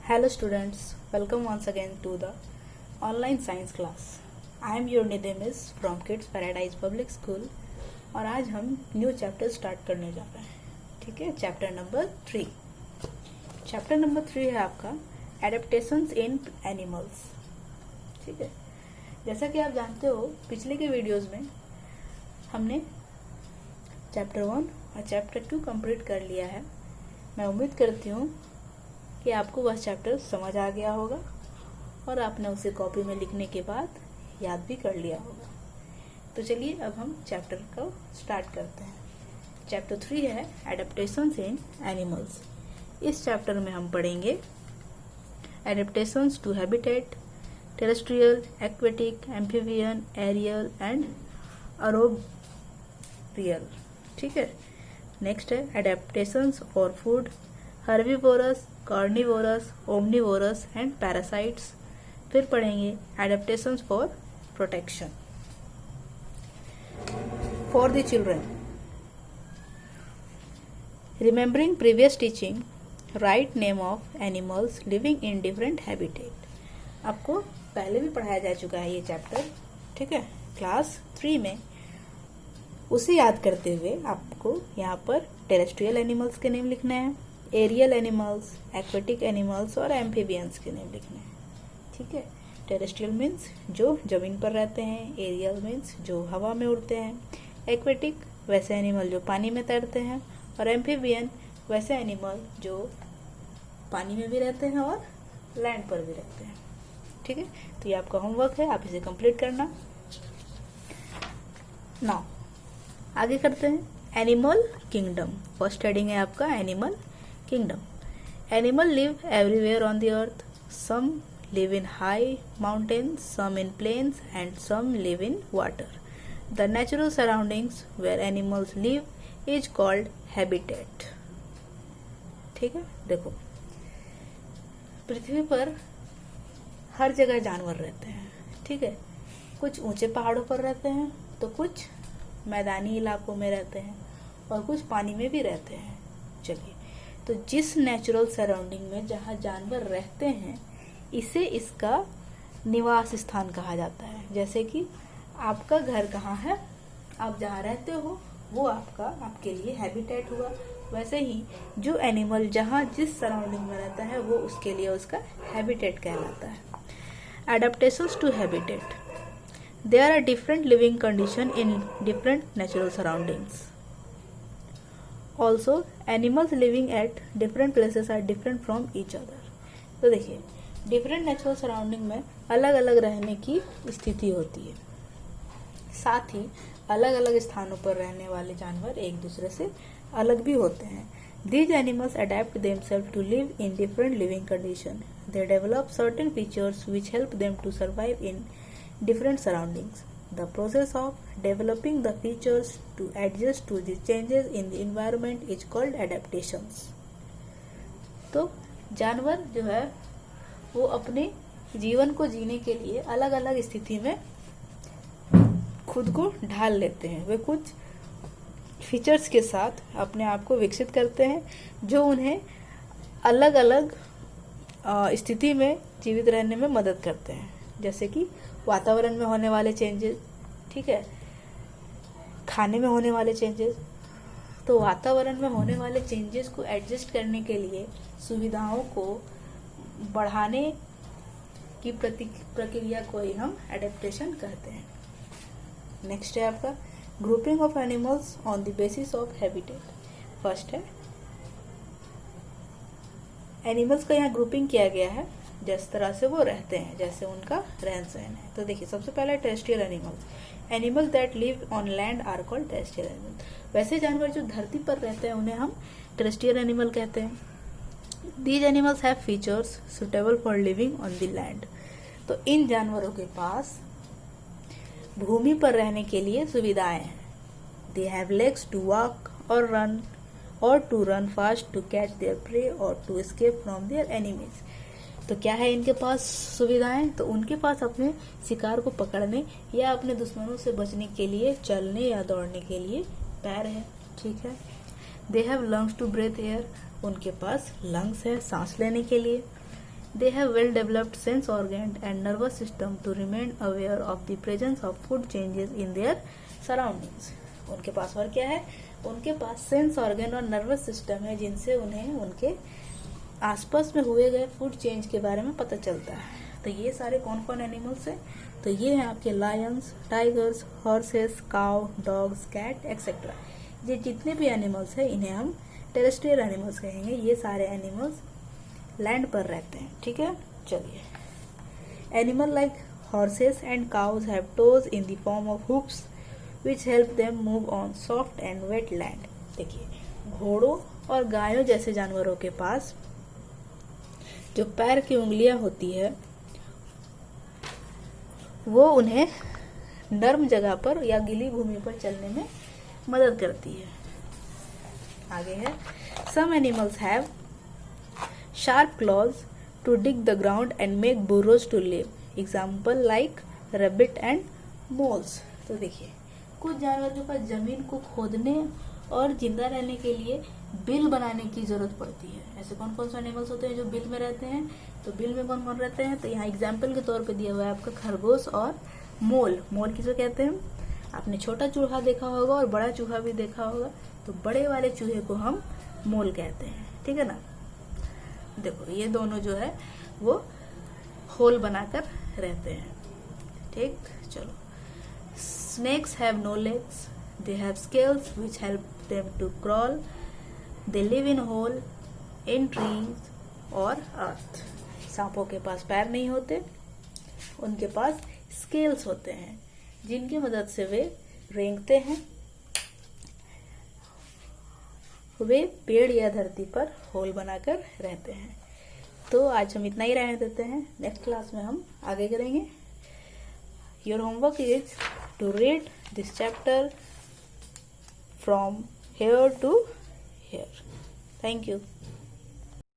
Hello students, welcome once again to the online science class. I am your Nidemis from Kids Paradise Public School और आज हम new chapter start करने जा रहे हैं। ठीक है, चैप्टर नंबर 3। चैप्टर नंबर 3 है आपका एडेप्टेशंस इन एनिमल्स। ठीक है, जैसा कि आप जानते हो पिछले के वीडियोस में हमने चैप्टर 1 और चैप्टर 2 कंप्लीट कर लिया है। मैं उम्मीद करती हूँ कि आपको वह चैप्टर समझ आ गया होगा और आपने उसे कॉपी में लिखने के बाद याद भी कर लिया होगा। तो चलिए अब हम चैप्टर को स्टार्ट करते हैं। चैप्टर 3 है एडेप्टेशंस इन एनिमल्स। इस चैप्टर में हम पढ़ेंगे adaptations to habitat, terrestrial, aquatic, amphibian, aerial and arboreal. ठीक है, नेक्स्ट है adaptations for food, herbivorous, carnivorous, omnivorous and parasites. फिर पढ़ेंगे adaptations for protection. For the children, remembering previous teaching, write name of animals living in different habitat. आपको पहले भी पढ़ाया जा चुका है ये चैप्टर। ठीक है, क्लास 3 में। उसे याद करते हुए आपको यहाँ पर टेरेस्ट्रियल एनिमल्स के नेम लिखने हैं, एरियल एनिमल्स, एक्वेटिक एनिमल्स और एम्फीबियंस के नेम लिखने हैं। ठीक है, टेरेस्ट्रियल मीन्स जो जमीन पर रहते हैं, एरियल मीन्स जो हवा में उड़ते हैं, एक्वेटिक वैसे एनिमल जो पानी में तैरते हैं और एम्फीबियन वैसे एनिमल जो पानी में भी रहते हैं और लैंड पर भी रहते हैं। ठीक है, तो ये आपका होमवर्क है, आप इसे कंप्लीट करना। नाउ आगे करते हैं एनिमल किंगडम। फर्स्ट हेडिंग है आपका animal kingdom. Animal live everywhere on the earth. Some live in high mountains, some in plains and some live in water. The natural surroundings where animals live is called habitat. ठीक है, देखो पृथ्वी पर हर जगह जानवर रहते हैं। ठीक है, कुछ ऊंचे पहाड़ों पर रहते हैं तो कुछ मैदानी इलाकों में रहते हैं और कुछ पानी में भी रहते हैं। चलिए, तो जिस नेचुरल सराउंडिंग में जहाँ जानवर रहते हैं इसे इसका निवास स्थान कहा जाता है। जैसे कि आपका घर कहाँ है, आप जहाँ रहते हो वो आपके लिए हैबिटेट हुआ। वैसे ही जो एनिमल जहाँ जिस सराउंडिंग में रहता है वो उसके लिए उसका हैबिटेट कहलाता है। Adaptations to habitat, there are different living condition in different natural surroundings. Also animals living at different places are different from each other. तो देखिए, डिफरेंट नेचुरल सराउंडिंग में अलग अलग रहने की स्थिति होती है। साथ ही अलग अलग स्थानों पर रहने वाले जानवर एक दूसरे से अलग भी होते हैं। These animals adapt themselves to live in different living conditions. They develop certain features which help them to survive in different surroundings. The process of developing the features to adjust to the changes in the environment is called adaptations. तो जानवर जो है वो अपने जीवन को जीने के लिए अलग अलग स्थिति में खुद को ढाल लेते हैं। वे कुछ फीचर्स के साथ अपने आप को विकसित करते हैं जो उन्हें अलग अलग स्थिति में जीवित रहने में मदद करते हैं। जैसे कि वातावरण में होने वाले चेंजेस, ठीक है, खाने में होने वाले चेंजेस। तो वातावरण में होने वाले चेंजेस को एडजस्ट करने के लिए सुविधाओं को बढ़ाने की प्रक्रिया को ही हम एडेप्टेशन कहते हैं। नेक्स्ट है आपका grouping of animals on the basis of habitat. First है एनिमल्स का यहाँ ग्रुपिंग किया गया है जिस तरह से वो रहते हैं, जैसे उनका रहन सहन है। तो देखिए, सबसे पहला terrestrial animals. Animals that live on land are called terrestrial animals. वैसे जानवर जो धरती पर रहते हैं उन्हें हम टेरेस्ट्रियल एनिमल कहते हैं। These animals have features suitable for living on the land. तो इन जानवरों के पास भूमि पर रहने के लिए सुविधाएं हैं। They have legs to walk or run or to run fast to catch their prey or to escape from their enemies. तो क्या है इनके पास सुविधाएं? तो उनके पास अपने शिकार को पकड़ने या अपने दुश्मनों से बचने के लिए चलने या दौड़ने के लिए पैर है। ठीक है, They have lungs to breathe air. उनके पास लंग्स है सांस लेने के लिए। They have well developed sense organ and nervous system to remain aware of the presence of food changes in their surroundings. उनके पास और क्या है? उनके पास सेंस ऑर्गन और नर्वस सिस्टम है जिनसे उन्हें उनके आसपास में हुए गए फूड चेंज के बारे में पता चलता है. तो ये सारे कौन कौन एनिमल्स हैं? तो ये हैं आपके lions, tigers, horses, cow, dogs, cat etcetera. ये जितने भी एनिमल्स हैं इन्हें हम टेरेस्ट्रियल एनिमल्स कहेंगे. ये सारे एनिमल्स लैंड पर रहते हैं. ठीक है, चलिए. Animal like horses and cows have toes in the form of hooks which help them move on soft and wet land. देखिए, घोड़ों और गायों जैसे जानवरों के पास जो पैर की उंगलियां होती है वो उन्हें नर्म जगह पर या गीली भूमि पर चलने में मदद करती है. आगे है, some animals have sharp claws to dig the ground and make burrows to live. Example like rabbit and moles. तो देखिए, कुछ जानवर के पास जमीन को खोदने और जिंदा रहने के लिए बिल बनाने की जरूरत पड़ती है. ऐसे कौन कौन से एनिमल्स होते हैं जो बिल में रहते हैं? तो बिल में कौन कौन रहते हैं? तो यहाँ एग्जाम्पल के तौर पे दिया हुआ है आपका खरगोश और मोल. मोल किसे कहते हैं? आपने छोटा चूहा देखा होगा और बड़ा चूहा भी देखा होगा. तो बड़े वाले चूहे को हम मोल कहते हैं. ठीक है ना. देखो, ये दोनों जो है वो होल बनाकर रहते हैं. ठीक, चलो. Snakes have no legs, they have scales which help them to crawl, they live in hole in trees और अर्थ. सांपों के पास पैर नहीं होते, उनके पास स्केल्स होते हैं जिनकी मदद से वे रेंगते हैं. वे पेड़ या धरती पर होल बनाकर रहते हैं. तो आज हम इतना ही रहने देते हैं. नेक्स्ट क्लास में हम आगे करेंगे. Your homework is to read this chapter from here to here. Thank you.